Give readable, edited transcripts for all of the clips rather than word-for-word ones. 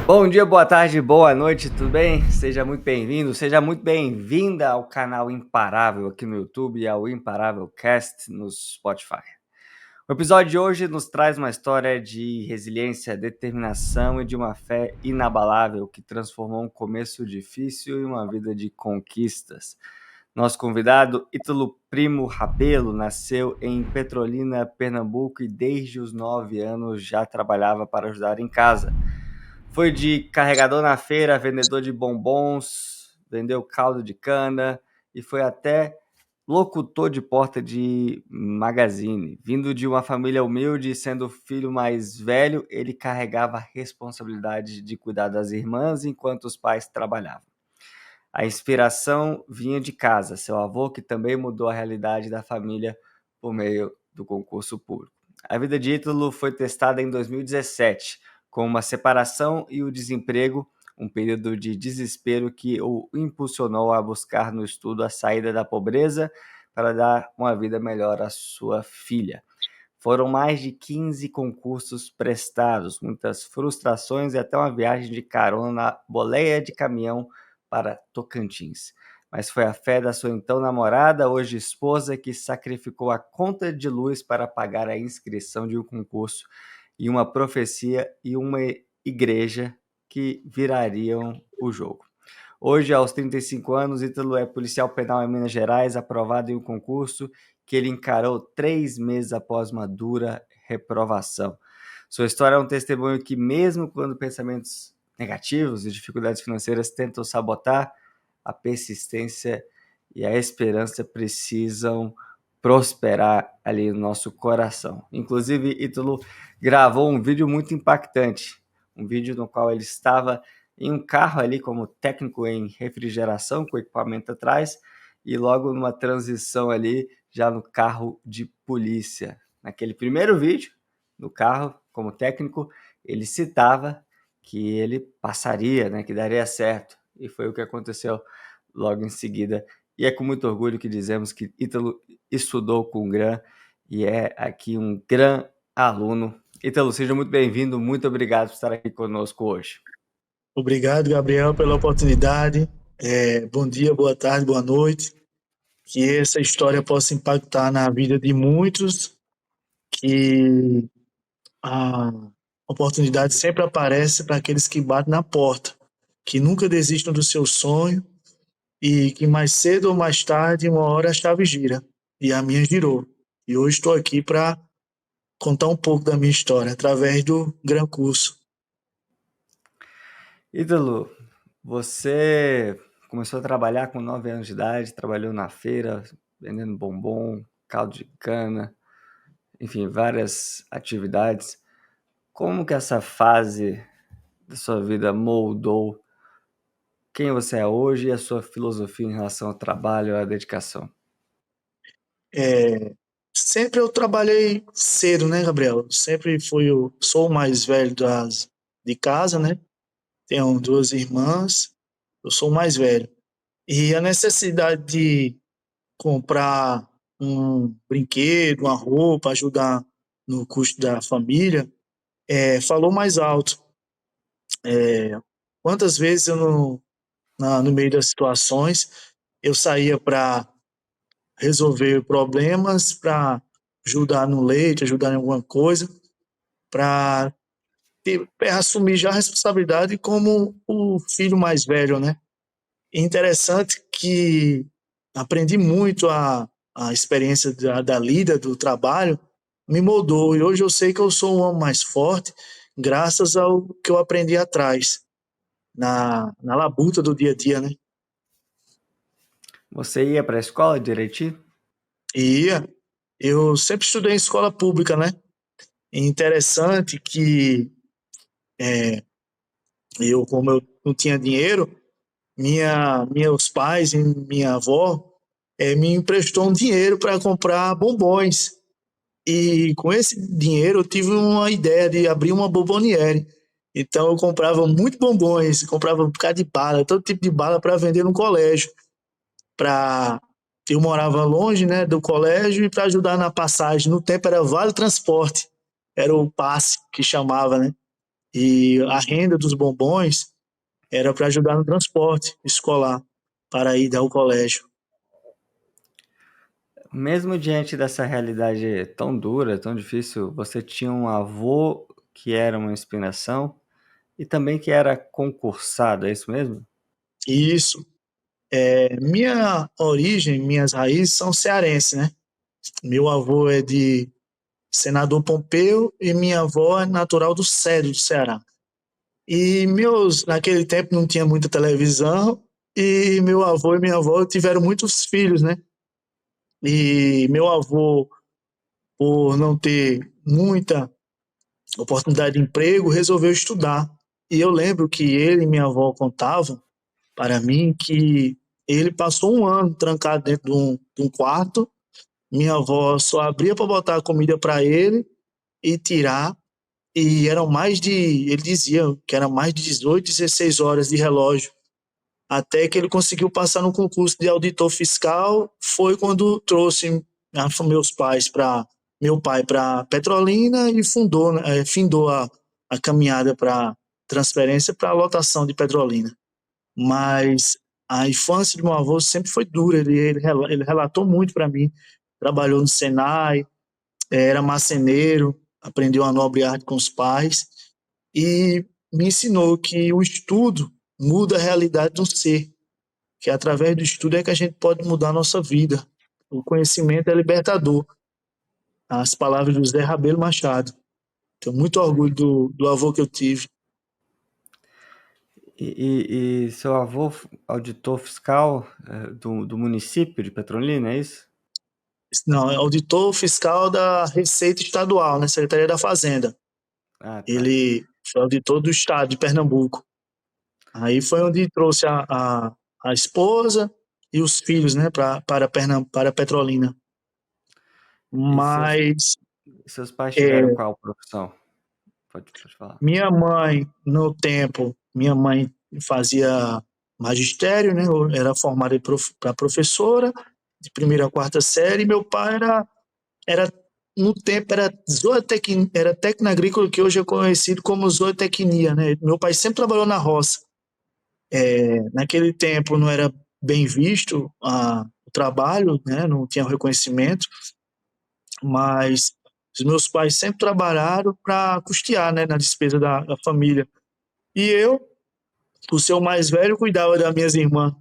Bom dia, boa tarde, boa noite, tudo bem? Seja muito bem-vindo, seja muito bem-vinda ao canal Imparável aqui no YouTube e ao Imparável Cast no Spotify. O episódio de hoje nos traz uma história de resiliência, determinação e de uma fé inabalável que transformou um começo difícil em uma vida de conquistas. Nosso convidado, Ítalo Primo Rabelo, nasceu em Petrolina, Pernambuco e desde os 9 anos já trabalhava para ajudar em casa. Foi de carregador na feira, vendedor de bombons, vendeu caldo de cana e foi até locutor de porta de magazine. Vindo de uma família humilde e sendo o filho mais velho, ele carregava a responsabilidade de cuidar das irmãs enquanto os pais trabalhavam. A inspiração vinha de casa, seu avô, que também mudou a realidade da família por meio do concurso público. A vida de Ítalo foi testada em 2017, com uma separação e o desemprego, um período de desespero que o impulsionou a buscar no estudo a saída da pobreza para dar uma vida melhor à sua filha. Foram mais de 15 concursos prestados, muitas frustrações e até uma viagem de carona na boleia de caminhão para Tocantins. Mas foi a fé da sua então namorada, hoje esposa, que sacrificou a conta de luz para pagar a inscrição de um concurso e uma profecia e uma igreja que virariam o jogo. Hoje, aos 35 anos, Ítalo é policial penal em Minas Gerais, aprovado em um concurso que ele encarou 3 meses após uma dura reprovação. Sua história é um testemunho que, mesmo quando pensamentos negativos e dificuldades financeiras tentam sabotar, a persistência e a esperança precisam prosperar ali no nosso coração. Inclusive, Ítalo gravou um vídeo muito impactante, um vídeo no qual ele estava em um carro ali como técnico em refrigeração, com equipamento atrás, e logo numa transição ali, já no carro de polícia. Naquele primeiro vídeo, no carro como técnico, ele citava que ele passaria, né, que daria certo, e foi o que aconteceu logo em seguida. E é com muito orgulho que dizemos que Ítalo estudou com o GRAM e é aqui um gran aluno. Ítalo, seja muito bem-vindo, muito obrigado por estar aqui conosco hoje. Obrigado, Gabriel, pela oportunidade. Bom dia, boa tarde, boa noite. Que essa história possa impactar na vida de muitos, que a oportunidade sempre aparece para aqueles que batem na porta, que nunca desistam do seu sonho e que mais cedo ou mais tarde, uma hora a chave gira. E a minha girou. E hoje estou aqui para contar um pouco da minha história através do Gran Curso. Ítalo, você começou a trabalhar com 9 anos de idade, trabalhou na feira, vendendo bombom, caldo de cana, enfim, várias atividades. Como que essa fase da sua vida moldou quem você é hoje e a sua filosofia em relação ao trabalho e à dedicação? Sempre eu trabalhei cedo, né, Gabriel? Sempre sou o mais velho de casa, né? Tenho duas irmãs, eu sou o mais velho. E a necessidade de comprar um brinquedo, uma roupa, ajudar no custo da família, falou mais alto. Quantas vezes no meio das situações, eu saía para resolver problemas, para ajudar no leite, ajudar em alguma coisa, para assumir já a responsabilidade como o filho mais velho, né? E interessante que aprendi muito a experiência da lida, do trabalho, me moldou. E hoje eu sei que eu sou um homem mais forte, graças ao que eu aprendi atrás, na labuta do dia a dia, né? Você ia para a escola direitinho? E eu sempre estudei em escola pública, né? E interessante que como eu não tinha dinheiro, meus pais e minha avó me emprestou um dinheiro para comprar bombons. E com esse dinheiro eu tive uma ideia de abrir uma bomboniere. Então eu comprava muito bombons, comprava um bocado de bala, todo tipo de bala para vender no colégio. Pra... Eu morava longe, né, do colégio e para ajudar na passagem. No tempo era vale transporte, era o passe que chamava, né? e a renda dos bombons era para ajudar no transporte escolar para ir ao colégio. Mesmo diante dessa realidade tão dura, tão difícil, você tinha um avô que era uma inspiração e também que era concursado, é isso mesmo? Isso. Minha origem, minhas raízes são cearenses, né? Meu avô é de Senador Pompeu e minha avó é natural do Cedro, do Ceará. E naquele tempo não tinha muita televisão e meu avô e minha avó tiveram muitos filhos, né? E meu avô, por não ter muita oportunidade de emprego, resolveu estudar. E eu lembro que ele e minha avó contavam para mim que ele passou um ano trancado dentro de um quarto. Minha avó só abria para botar a comida para ele e tirar. E eram mais de, ele dizia que era mais de 18, 16 horas de relógio. Até que ele conseguiu passar no concurso de auditor fiscal. Foi quando trouxe meus pais para meu pai para Petrolina e findou a caminhada para transferência para a lotação de Petrolina. Mas a infância do meu avô sempre foi dura. Ele relatou muito para mim. Trabalhou no Senai, era marceneiro, aprendeu a nobre arte com os pais e me ensinou que o estudo muda a realidade do ser, que através do estudo é que a gente pode mudar a nossa vida. O conhecimento é libertador. As palavras do Zé Rabelo Machado. Tenho muito orgulho do avô que eu tive. E seu avô, auditor fiscal do município de Petrolina, é isso? Não, é auditor fiscal da Receita Estadual, né? Secretaria da Fazenda. Ah, tá. Ele foi auditor do estado de Pernambuco. Aí foi onde trouxe a esposa e os filhos, né, para Petrolina. E Mas seus pais tiveram é, qual profissão? Pode falar. minha mãe, no tempo, minha mãe fazia magistério, né, era formada para professora de primeira a quarta série, e meu pai era no tempo era técnico agrícola, que hoje é conhecido como zootecnia, né? Meu pai sempre trabalhou na roça. Naquele tempo não era bem visto o trabalho, né? Não tinha o reconhecimento, mas os meus pais sempre trabalharam para custear, né, na despesa da família. E eu, por ser o mais velho, cuidava das minhas irmãs,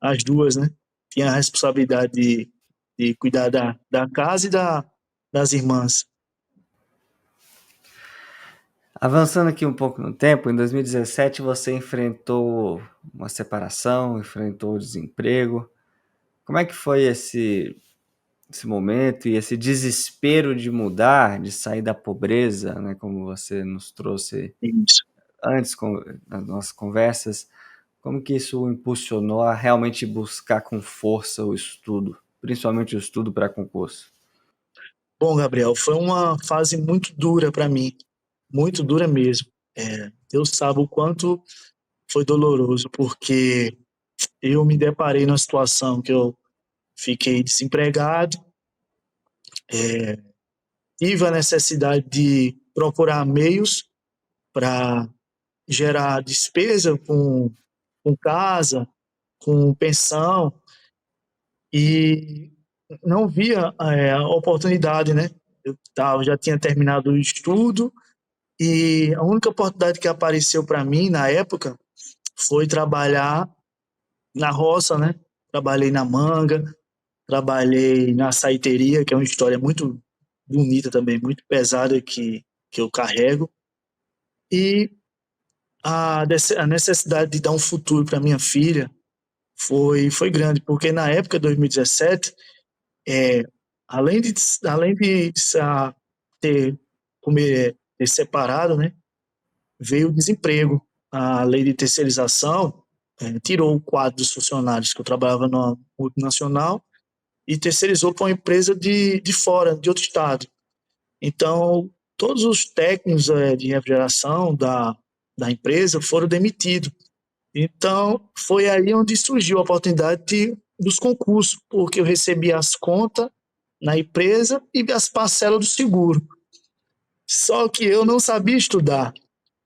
as duas, né? Tinha a responsabilidade de cuidar da casa e das irmãs. Avançando aqui um pouco no tempo, em 2017 você enfrentou uma separação, enfrentou o desemprego. Como é que foi esse momento e esse desespero de mudar, de sair da pobreza, né, como você nos trouxe Isso. antes nas nossas conversas? Como que isso o impulsionou a realmente buscar com força o estudo, principalmente o estudo para concurso? Bom, Gabriel, foi uma fase muito dura para mim, muito dura mesmo. Deus sabe o quanto foi doloroso, porque eu me deparei numa situação que eu fiquei desempregado, tive a necessidade de procurar meios para gerar despesa com casa, com pensão, e não via a oportunidade, né? Já tinha terminado o estudo e a única oportunidade que apareceu para mim na época foi trabalhar na roça, né? Trabalhei na manga, trabalhei na saiteria, que é uma história muito bonita também, muito pesada que eu carrego. E a necessidade de dar um futuro para minha filha foi grande, porque na época, 2017, é, além de, além de ter, ter separado, né, veio o desemprego. A lei de terceirização tirou o quadro dos funcionários que eu trabalhava numa multinacional e terceirizou para uma empresa de fora, de outro estado. Então, todos os técnicos de refrigeração da empresa foram demitidos. Então, foi aí onde surgiu a oportunidade dos concursos, porque eu recebia as contas na empresa e as parcelas do seguro. Só que eu não sabia estudar.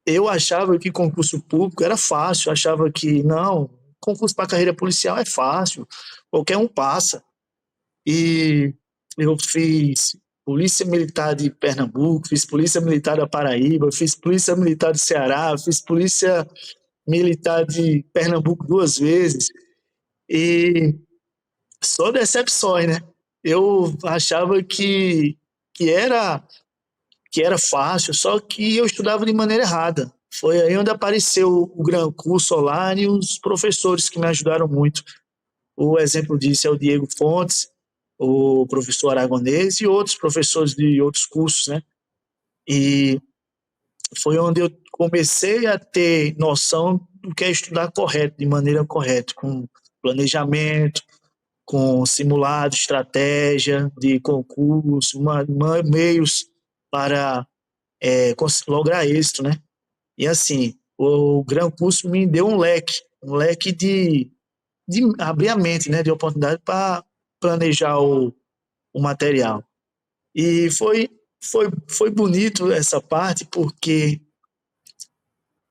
eu achava que concurso público era fácil, achava que não, concurso para carreira policial é fácil, qualquer um passa. E eu fiz Polícia Militar de Pernambuco, fiz Polícia Militar da Paraíba, fiz Polícia Militar do Ceará, fiz Polícia Militar de Pernambuco 2 vezes. E só decepções, né? Eu achava que era que era fácil, só que eu estudava de maneira errada. Foi aí onde apareceu o Gran Curso Online e os professores que me ajudaram muito. O exemplo disso é o Diego Fontes, o professor Aragonês e outros professores de outros cursos, né? E foi onde eu comecei a ter noção do que é estudar correto, de maneira correta, com planejamento, com simulado, estratégia de concurso, meios para lograr êxito, né? E assim, o Gran Curso me deu um leque de abrir a mente, né? De oportunidade para planejar o material. E foi bonito essa parte, porque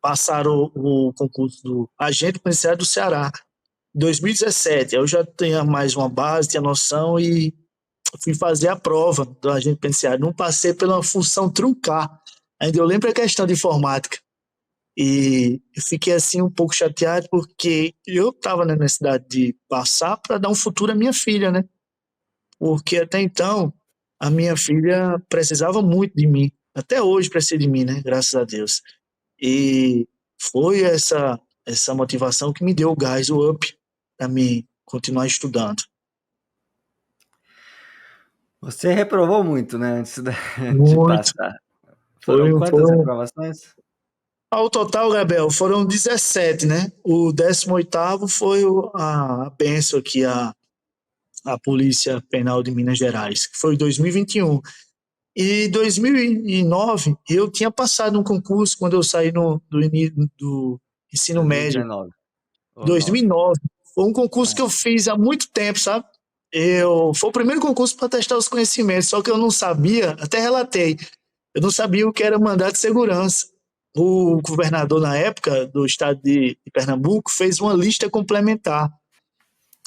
passaram o concurso do agente penitenciário do Ceará, em 2017. Eu já tinha mais uma base, tinha noção e fui fazer a prova do agente penitenciário. Não passei pela função truncar. Ainda eu lembro a questão de informática. E eu fiquei assim um pouco chateado porque eu estava na necessidade de passar para dar um futuro à minha filha, né? Porque até então a minha filha precisava muito de mim. Até hoje precisa de mim, né? Graças a Deus. E foi essa motivação que me deu o gás, o up, para mim continuar estudando. Você reprovou muito, né, de Muito. passar. Foi, Foram quantas foram, reprovações? ao total, Gabriel, foram 17, né? O 18º foi a benção aqui, a Polícia Penal de Minas Gerais, que foi em 2021. E 2009, eu tinha passado um concurso quando eu saí do ensino médio. 2019 ou 9? 2009. Foi um concurso que Ah, eu fiz há muito tempo, sabe? Foi o primeiro concurso para testar os conhecimentos, só que eu não sabia, até relatei, eu não sabia o que era mandado de segurança. O governador, na época, do estado de Pernambuco, fez uma lista complementar.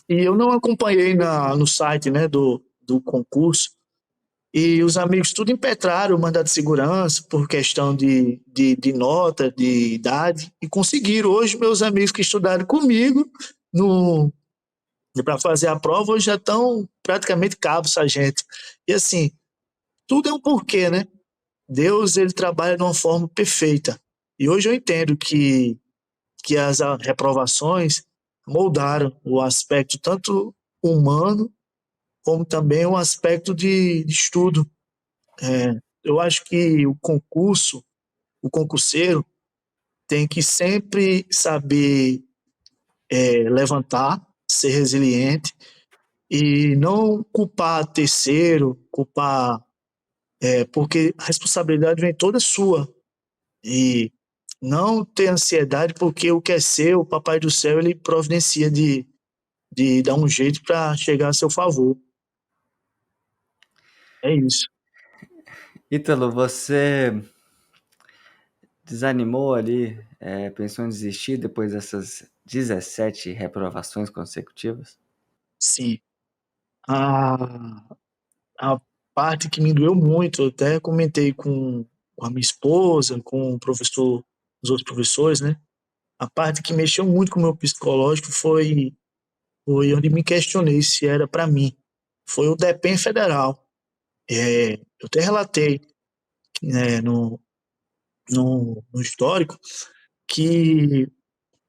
E eu não acompanhei no site, né, do concurso. E os amigos tudo impetraram o mandado de segurança por questão de nota, de idade, e conseguiram. Hoje, meus amigos que estudaram comigo no para fazer a prova, hoje já estão praticamente cabo sargento. E assim, tudo é um porquê, né? Deus, ele trabalha de uma forma perfeita. E hoje eu entendo que as reprovações moldaram o aspecto tanto humano, como também o aspecto de estudo. Eu acho que o concurseiro, tem que sempre saber levantar, ser resiliente e não culpar terceiro, porque a responsabilidade vem toda sua. E não ter ansiedade, porque o que é seu, o Papai do Céu, ele providencia de dar um jeito para chegar a seu favor. É isso. Ítalo, você desanimou ali, pensou em desistir depois dessas 17 reprovações consecutivas? Sim. A, a parte que me doeu muito, eu até comentei com a minha esposa, com o professor, os outros professores, né? A parte que mexeu muito com o meu psicológico foi onde me questionei se era para mim. Foi o DEPEN Federal. Eu até relatei, né, no histórico, que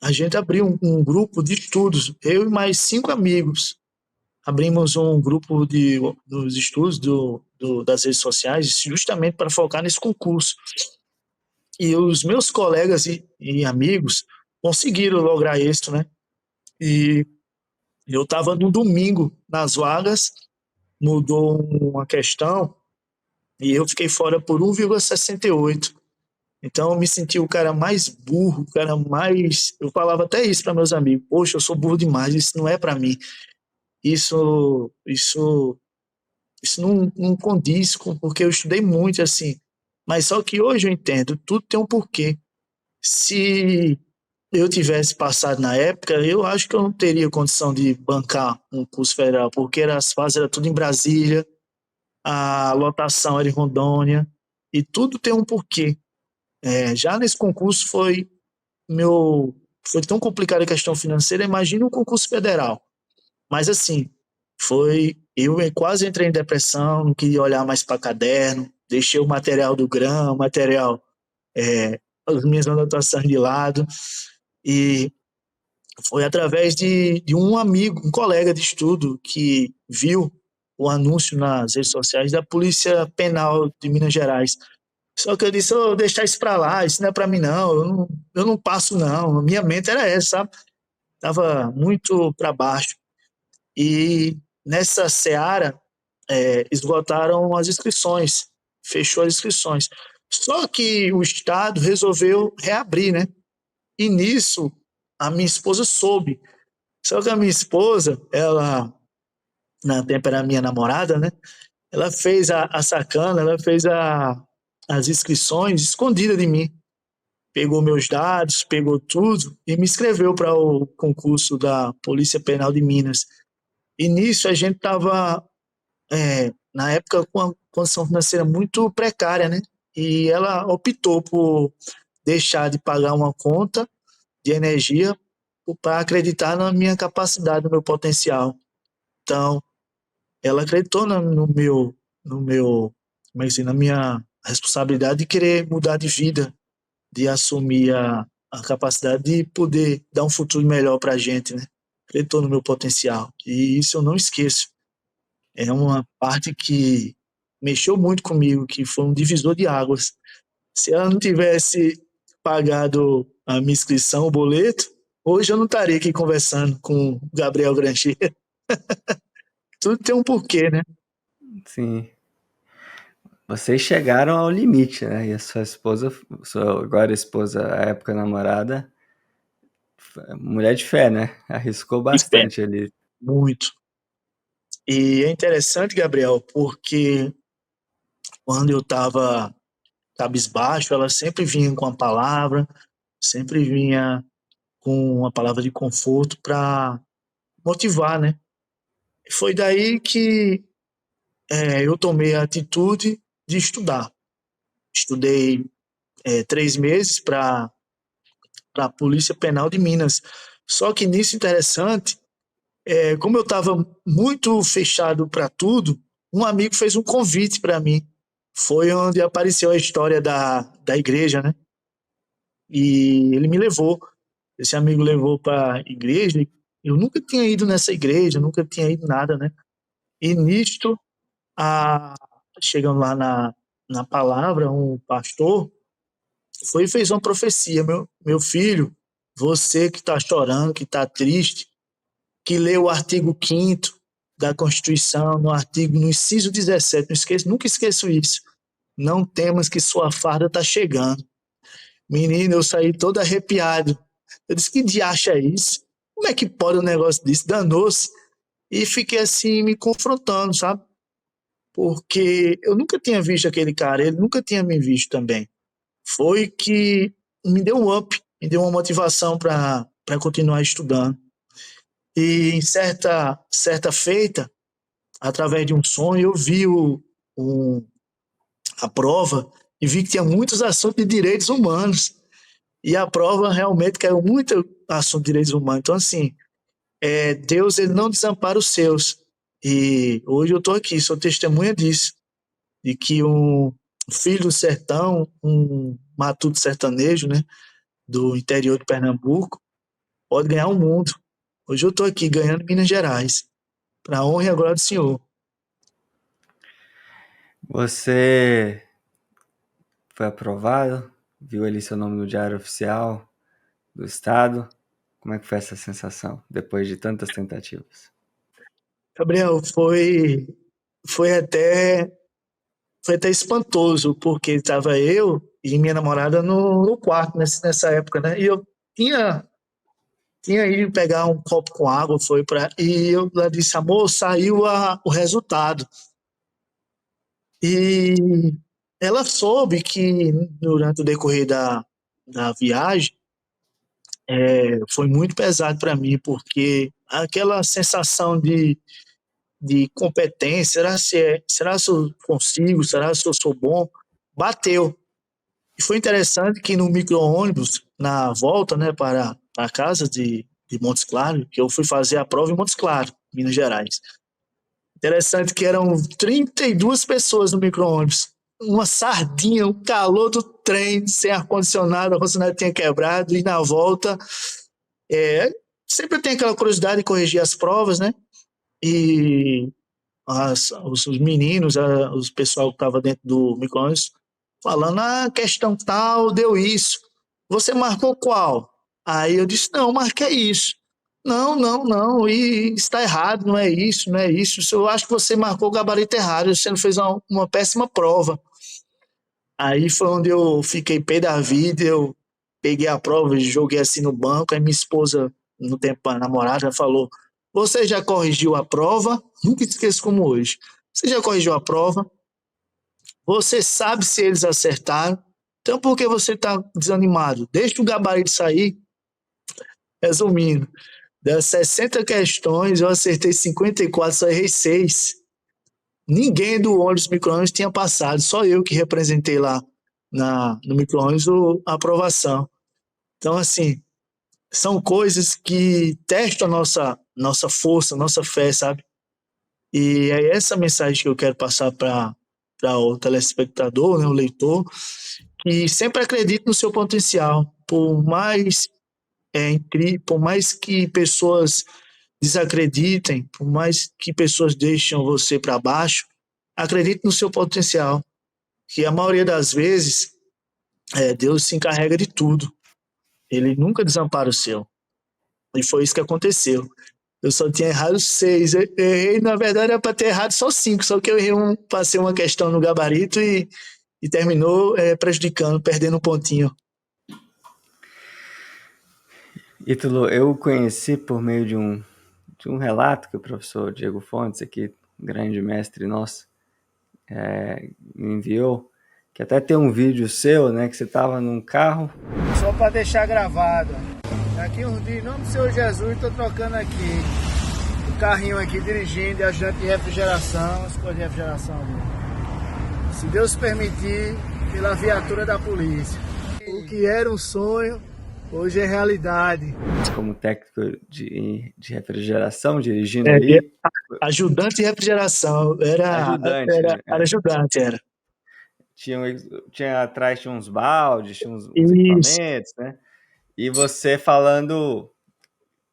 a gente abriu um grupo de estudos, eu e mais 5 amigos. Abrimos um grupo dos estudos das redes sociais, justamente para focar nesse concurso. E os meus colegas e amigos conseguiram lograr êxito, né? E eu estava no domingo nas vagas, mudou uma questão e eu fiquei fora por 1,68. Então eu me senti o cara mais burro, o cara mais. Eu falava até isso para meus amigos: poxa, eu sou burro demais, isso não é para mim. Isso, isso, isso não condiz com porque eu estudei muito assim. Mas só que hoje eu entendo, tudo tem um porquê. Se eu tivesse passado na época, eu acho que eu não teria condição de bancar um curso federal, porque as fases eram tudo em Brasília, a lotação era em Rondônia, e tudo tem um porquê. Já nesse concurso meu, foi tão complicada a questão financeira, imagina um concurso federal. Mas assim, eu quase entrei em depressão, não queria olhar mais para caderno, deixei o material do GRAM, o material, as minhas anotações de lado, e foi através de um amigo, um colega de estudo, que viu o anúncio nas redes sociais da Polícia Penal de Minas Gerais. Só que eu disse, vou deixar isso para lá, isso não é para mim não, eu não passo não, minha mente era essa, sabe? Tava muito para baixo. E nessa seara, esgotaram as inscrições, fechou as inscrições. Só que o Estado resolveu reabrir, né? E nisso, a minha esposa soube. Só que a minha esposa, ela, na tempo era minha namorada, né? Ela fez a sacana, ela fez as inscrições escondida de mim. Pegou meus dados, pegou tudo e me inscreveu para o concurso da Polícia Penal de Minas. E nisso a gente estava, na época, com uma condição financeira muito precária, né? E ela optou por deixar de pagar uma conta de energia para acreditar na minha capacidade, no meu potencial. Então, ela acreditou no meu, como é que se, na minha responsabilidade de querer mudar de vida, de assumir a capacidade de poder dar um futuro melhor para a gente, né? Acreditou no meu potencial. E isso eu não esqueço. É uma parte que mexeu muito comigo, que foi um divisor de águas. Se ela não tivesse pagado a minha inscrição, o boleto, hoje eu não estaria aqui conversando com o Gabriel Granchi. Tudo tem um porquê, né? Sim. Vocês chegaram ao limite, né? E a sua esposa, sua agora esposa, à época namorada, mulher de fé, né? Arriscou De fé. bastante ali. Muito. E é interessante, Gabriel, porque quando eu estava cabisbaixo, ela sempre vinha com a palavra, sempre vinha com uma palavra de conforto para motivar, né? E foi daí que eu tomei a atitude de estudar. Estudei 3 meses para a Polícia Penal de Minas. Só que nisso interessante, como eu estava muito fechado para tudo, um amigo fez um convite para mim. Foi onde apareceu a história da igreja, né? E ele me levou. Esse amigo levou para a igreja. Eu nunca tinha ido nessa igreja, nunca tinha ido nada, né? E nisto, a, chegando lá na palavra, um pastor foi e fez uma profecia: meu filho, você que está chorando, que está triste, que lê o artigo 5º da Constituição, no inciso 17, não esqueço, nunca esqueço isso. Não temas que sua farda está chegando. Menino, eu saí todo arrepiado. Eu disse, que diacho é isso? Como é que pode um negócio desse? Danou-se. E fiquei assim, me confrontando, sabe? Porque eu nunca tinha visto aquele cara, ele nunca tinha me visto também. Foi que me deu um up, me deu uma motivação para continuar estudando. E em certa feita, através de um sonho, eu vi a prova e vi que tinha muitos assuntos de direitos humanos. E a prova realmente caiu muito assunto de direitos humanos. Então, assim, Deus ele não desampara os seus. E hoje eu estou aqui, sou testemunha disso, de que um filho do sertão, um matuto sertanejo, né, do interior de Pernambuco, pode ganhar o mundo. Hoje eu estou aqui ganhando Minas Gerais, para a honra e a glória do Senhor. Você foi aprovado, viu ali seu nome no Diário Oficial do Estado. Como é que foi essa sensação, depois de tantas tentativas? Gabriel, foi foi até espantoso, porque estava eu e minha namorada no quarto nessa época, né? E eu tinha, tinha ido pegar um copo com água, e ela disse, amor, saiu o resultado. E ela soube que durante o decorrer da viagem, foi muito pesado para mim, porque aquela sensação de competência, será se eu consigo, será se eu sou bom, bateu. E foi interessante que no micro-ônibus, na volta, né, para a casa de Montes Claros, que eu fui fazer a prova em Montes Claros, Minas Gerais. Interessante que eram 32 pessoas no micro-ônibus. Uma sardinha, o calor do trem, sem ar-condicionado, o ar-condicionado tinha quebrado, e na volta, é, sempre tem aquela curiosidade de corrigir as provas, né? E os meninos, os pessoal que estava dentro do micro-ônibus, falando, questão tal, deu isso. Você marcou qual? Aí eu disse, não, marquei isso. Não, não, não, e está errado, não é isso, não é isso. Eu acho que você marcou o gabarito errado, você não fez uma péssima prova. Aí foi onde eu fiquei pé da vida, eu peguei a prova, joguei assim no banco, aí minha esposa, no tempo a namorada, falou, você já corrigiu a prova? Nunca esqueço como hoje. Você já corrigiu a prova? Você sabe se eles acertaram? Então por que você está desanimado? Deixa o gabarito sair. Resumindo, das 60 questões, eu acertei 54, só errei 6. Ninguém do ônibus micro-ônibus tinha passado, só eu que representei lá no micro-ônibus a aprovação. Então, assim, são coisas que testam a nossa força, nossa fé, sabe? E é essa mensagem que eu quero passar para o telespectador, né, o leitor, que sempre acredite no seu potencial, por mais que pessoas desacreditem, por mais que pessoas deixem você para baixo, acredite no seu potencial, que a maioria das vezes Deus se encarrega de tudo. Ele nunca desampara o seu. E foi isso que aconteceu. Eu só tinha errado 6. Eu errei, na verdade, era para ter errado só 5. Só que eu errei passei uma questão no gabarito e terminou prejudicando, perdendo um pontinho. Ítalo, eu conheci por meio de um relato que o professor Diego Fontes, aqui, grande mestre nosso, me enviou, que até tem um vídeo seu, né, que você estava num carro. Só para deixar gravado. Daqui uns dias, em nome do Senhor Jesus, estou trocando aqui o carrinho aqui, dirigindo, ajudante de refrigeração, as coisas de refrigeração ali. Se Deus permitir, pela viatura da polícia. O que era um sonho, hoje é realidade. Como técnico de refrigeração, dirigindo ali. Ajudante de refrigeração. Ajudante, né? Era ajudante, era. Atrás tinha uns baldes, tinha uns Isso. equipamentos, né? E você falando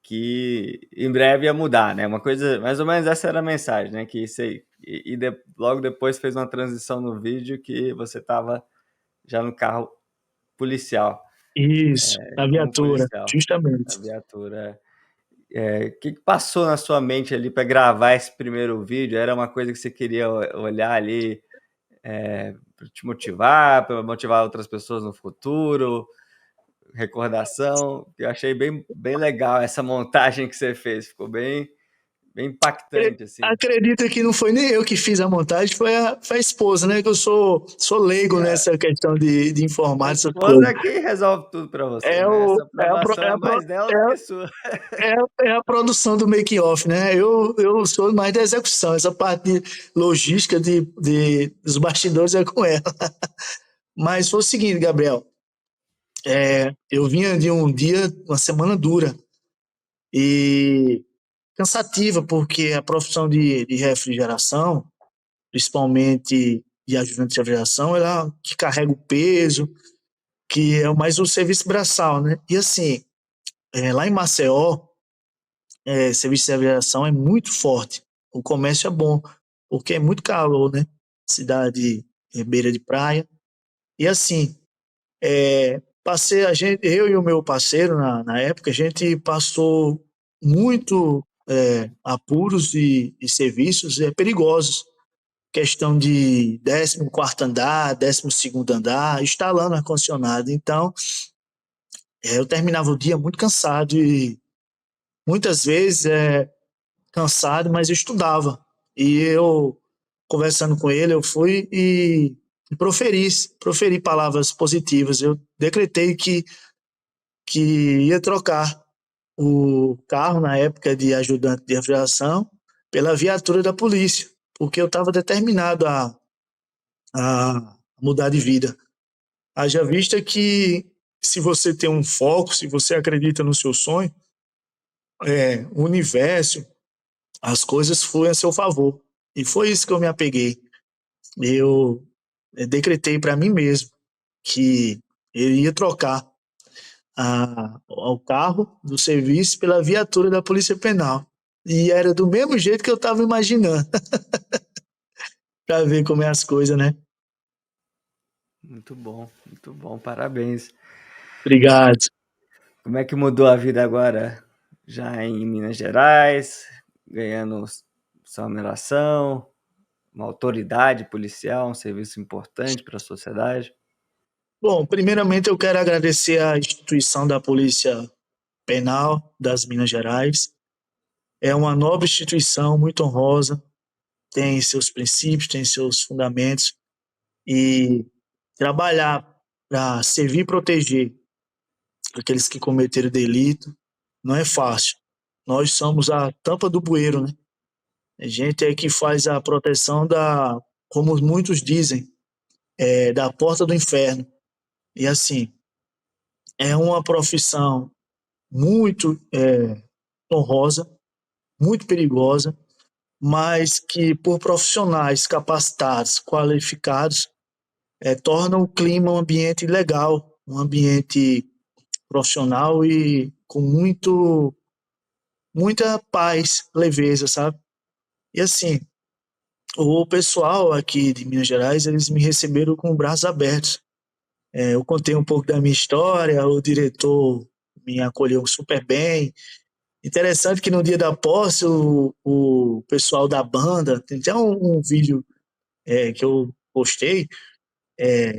que em breve ia mudar, né? Uma coisa, mais ou menos essa era a mensagem, né? Que isso aí, logo depois fez uma transição no vídeo que você estava já no carro policial, Isso, na como viatura, policial, na justamente. viatura. O que passou na sua mente ali para gravar esse primeiro vídeo? Era uma coisa que você queria olhar ali para te motivar, para motivar outras pessoas no futuro? Recordação? Eu achei bem legal essa montagem que você fez, ficou bem impactante, assim. Acredita que não foi nem eu que fiz a montagem, foi a esposa, né? Que eu sou leigo nessa questão de Sua informática, essas esposa coisas. é que resolve tudo para você, É, né? o, Essa aprovação é mais dela do que sua. é a produção do make-off, né? Eu sou mais da execução, essa parte de logística dos bastidores é com ela. Mas foi o seguinte, Gabriel, eu vinha de um dia, uma semana dura e cansativa, porque a profissão de refrigeração, principalmente de ajudante de refrigeração, ela que carrega o peso, que é mais o serviço braçal, né? E assim, lá em Maceió, serviço de refrigeração é muito forte. O comércio é bom, porque é muito calor, né? Cidade beira de praia. E assim, eu e o meu parceiro na época, a gente passou muito apuros e serviços perigosos. Questão de 14º andar, 12º andar, instalando ar-condicionado. Então, eu terminava o dia muito cansado e muitas vezes cansado, mas eu estudava. E eu, conversando com ele, eu fui e proferi palavras positivas. Eu decretei que ia trocar o carro na época de ajudante de refrigeração pela viatura da polícia, porque eu estava determinado a mudar de vida. Haja vista que se você tem um foco, se você acredita no seu sonho, o universo, as coisas fluem a seu favor. E foi isso que eu me apeguei. Eu decretei para mim mesmo que eu ia trocar o carro do serviço pela viatura da Polícia Penal. E era do mesmo jeito que eu estava imaginando. Para ver como é as coisas, né? Muito bom, parabéns. Obrigado. Como é que mudou a vida agora? Já em Minas Gerais, ganhando sua remuneração, uma autoridade policial, um serviço importante para a sociedade? Bom, primeiramente eu quero agradecer à instituição da Polícia Penal das Minas Gerais. É uma nobre instituição, muito honrosa, tem seus princípios, tem seus fundamentos, e trabalhar para servir e proteger aqueles que cometeram delito não é fácil. Nós somos a tampa do bueiro, né? A gente é que faz a proteção como muitos dizem, da porta do inferno. E assim, é uma profissão muito honrosa, muito perigosa, mas que por profissionais capacitados, qualificados, torna o clima um ambiente legal, um ambiente profissional e com muita paz, leveza, sabe? E assim, o pessoal aqui de Minas Gerais, eles me receberam com braços abertos. Eu contei um pouco da minha história, o diretor me acolheu super bem. Interessante que no dia da posse, o pessoal da banda, tem até um vídeo que eu postei,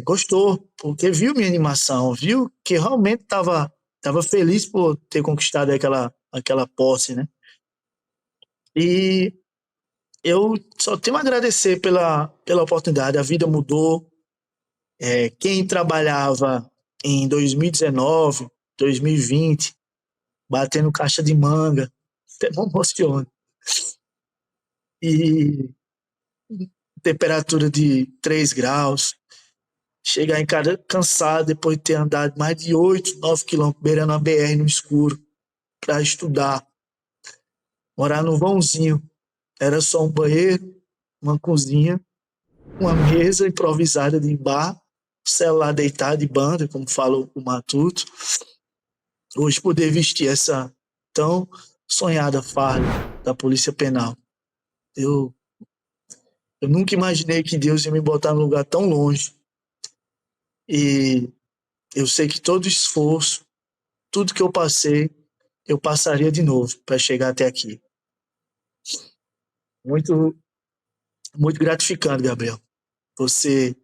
gostou, porque viu minha animação, viu que realmente tava feliz por ter conquistado aquela posse, né? E eu só tenho a agradecer pela oportunidade, a vida mudou. Quem trabalhava em 2019, 2020, batendo caixa de manga, até me emociona. E temperatura de 3 graus, chegar em casa cansado depois de ter andado mais de 8, 9 quilômetros beirando a BR no escuro para estudar, morar num vãozinho, era só um banheiro, uma cozinha, uma mesa improvisada de bar, celular deitado de banda, como fala o Matuto. Hoje poder vestir essa tão sonhada farda da Polícia Penal. Eu, eu nunca imaginei que Deus ia me botar num lugar tão longe. E eu sei que todo esforço, tudo que eu passei, eu passaria de novo para chegar até aqui. Muito, muito gratificante, Gabriel. Você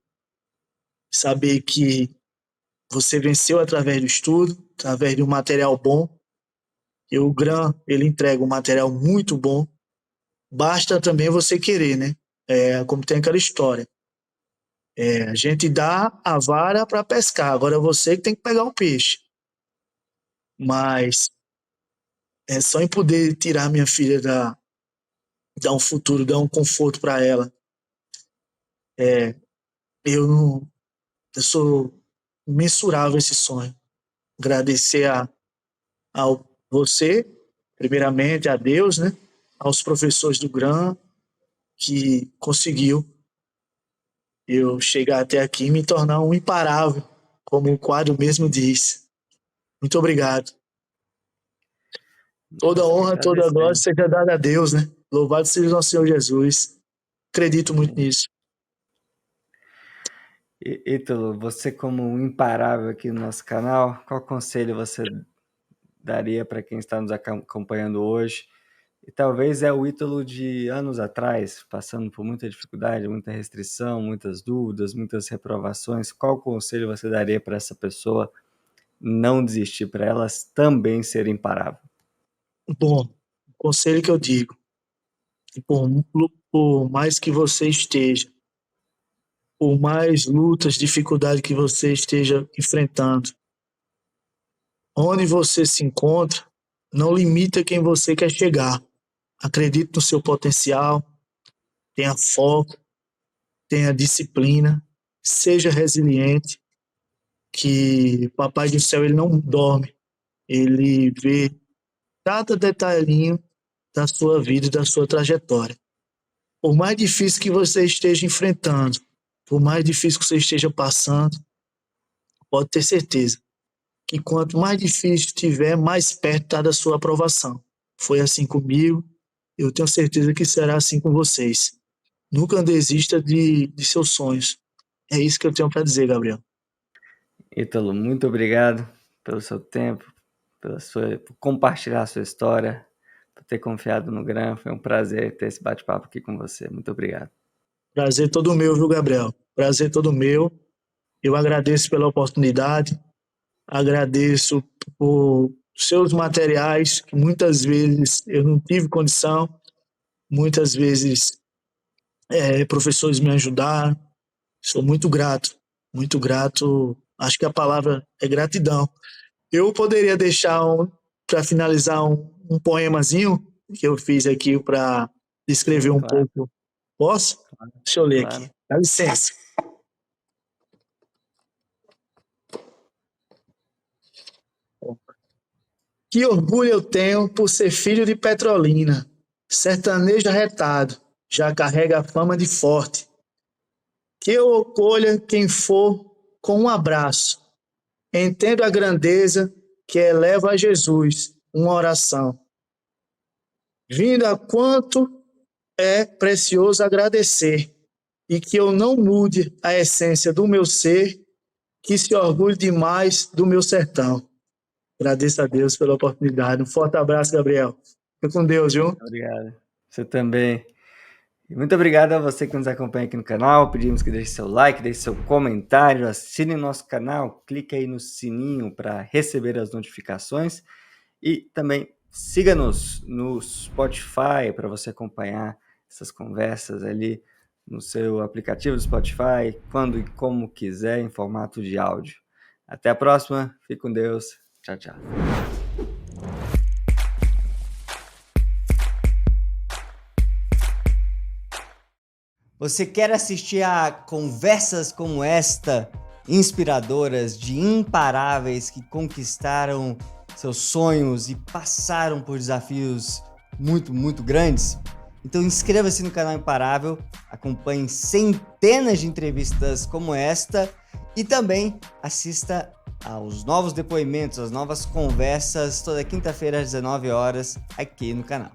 saber que você venceu através do estudo, através de um material bom. E o GRAM, ele entrega um material muito bom. Basta também você querer, né? Como tem aquela história. A gente dá a vara para pescar, agora é você que tem que pegar o peixe. Mas é só em poder tirar minha filha dar um futuro, dar um conforto para ela. Eu não, eu sou mensurável esse sonho. Agradecer ao você, primeiramente a Deus, né? Aos professores do GRAM que conseguiu eu chegar até aqui e me tornar um imparável, como o quadro mesmo diz. Muito obrigado. Toda Nós que honra, toda glória agradecemos. seja dada a Deus, né? Louvado seja o nosso Senhor Jesus. Acredito muito nisso. Ítalo, você como um imparável aqui no nosso canal, qual conselho você daria para quem está nos acompanhando hoje? E talvez é o Ítalo de anos atrás, passando por muita dificuldade, muita restrição, muitas dúvidas, muitas reprovações. Qual conselho você daria para essa pessoa não desistir, para elas também serem imparáveis? Bom, o conselho que eu digo, por mais que você esteja por mais lutas, dificuldades que você esteja enfrentando, onde você se encontra, não limita quem você quer chegar. Acredite no seu potencial, tenha foco, tenha disciplina, seja resiliente, que Papai do Céu ele não dorme, ele vê cada detalhinho da sua vida e da sua trajetória. Por mais difícil que você esteja enfrentando, por mais difícil que você esteja passando, pode ter certeza que quanto mais difícil estiver, mais perto está da sua aprovação. Foi assim comigo, eu tenho certeza que será assim com vocês. Nunca desista de seus sonhos. É isso que eu tenho para dizer, Gabriel. Ítalo, muito obrigado pelo seu tempo, por compartilhar a sua história, por ter confiado no GRAM. Foi um prazer ter esse bate-papo aqui com você. Muito obrigado. Prazer todo meu, viu, Gabriel? Prazer todo meu. Eu agradeço pela oportunidade, agradeço por seus materiais, que muitas vezes eu não tive condição, muitas vezes professores me ajudaram. Sou muito grato, muito grato. Acho que a palavra é gratidão. Eu poderia deixar, para finalizar, um poemazinho que eu fiz aqui para descrever um Claro, pouco. Posso? Deixa eu ler claro. aqui. Dá licença. Que orgulho eu tenho por ser filho de Petrolina. Sertanejo arretado, já carrega a fama de forte. Que eu acolha quem for com um abraço. Entendo a grandeza que eleva a Jesus uma oração. Vindo a quanto é precioso agradecer, e que eu não mude a essência do meu ser, que se orgulhe demais do meu sertão. Agradeço a Deus pela oportunidade. Um forte abraço, Gabriel. Fica com Deus, viu? Obrigado. Você também. E muito obrigado a você que nos acompanha aqui no canal. Pedimos que deixe seu like, deixe seu comentário, assine nosso canal, clique aí no sininho para receber as notificações e também siga-nos no Spotify para você acompanhar essas conversas ali no seu aplicativo do Spotify, quando e como quiser, em formato de áudio. Até a próxima. Fique com Deus. Tchau, tchau. Você quer assistir a conversas como esta, inspiradoras, de imparáveis que conquistaram seus sonhos e passaram por desafios muito, muito grandes? Então inscreva-se no canal Imparável, acompanhe centenas de entrevistas como esta e também assista aos novos depoimentos, às novas conversas toda quinta-feira às 19 horas aqui no canal.